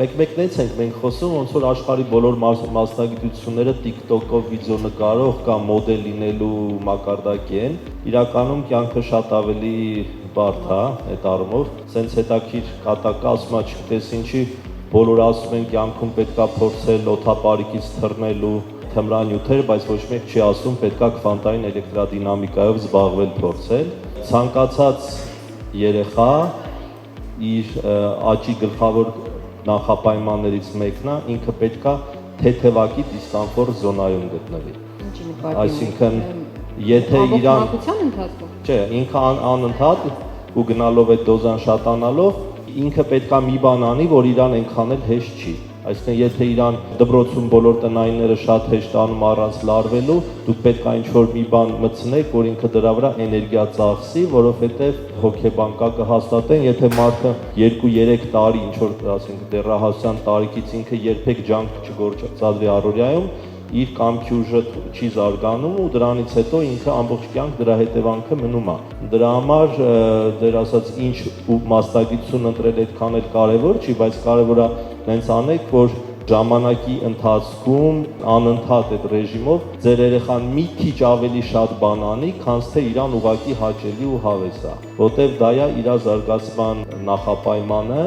մեկ-մեկնից ենք մենք խոսում, ոնց որ աշխարհի բոլոր մասնագիտությունները TikTok-ով վիդեո նկարող կամ մոդել լինելու մակարդակի են, իրականում կյանքը շատ ավելի բարդ է այդ առումով, սենց հետաքրքիր կատակը ասում է չգիտես ինչի, բոլորը ասում են կյանքում պետքա փորձել օդապարիկից թռնելու թմրանյութեր, բայց ոչ մեկ չի ասում պետքա քվանտային էլեկտրադինամիկայով զբաղվել փորձել։ Ցանկացած երեխա իր աճի գլխավոր նախապայմաններից մեկն է, ինքը պետքա թեթևակի դիսկոմֆորտ զոնայում գտնվի։ Ինչի նկատի։ Այսինքն, եթե իրան ամբողջության ընթացքում։ Չէ, ինքը անընդհատ ու գնալով այդ դոզան շատանալով, ինքը պետքա մի բան անի, որ իրան այնքան էլ հեշտ չի։ Այսինքն, եթե իրան դպրոցում բոլոր տնայինները շատ հեշտ անում առանց լարվելու, դուք պետքա ինչ-որ մի բան մտցնեք, որ ինքը դրա վրա էներգիա ծախսի, որովհետև հոգեբանկակը հաստատեն, եթե մարդը 2-3 տարի ինչ-որ, ասենք, դեռահասության տարիքից ինքը երբեք ջանք չգործածի առօրյայում, իր կամքի ուժը չի զարգանում ու դրանից հետո ինքը ամբողջ կյանք դրա հետևանքը մնում է։ Դրա համար դեր ասած ինչ մասնագիտություն ընտրել այդքան էլ կարևոր չի, բայց կարևոր է հենց անեք, որ ժամանակի ընթացքում անընդհատ այդ ռեժիմով ձեր երեխան մի քիչ ավելի շատ բան անի, քան թե իրան ուղակի հաճելի ու հավես է, որտեղ դա է իր զարգացման նախապայմանը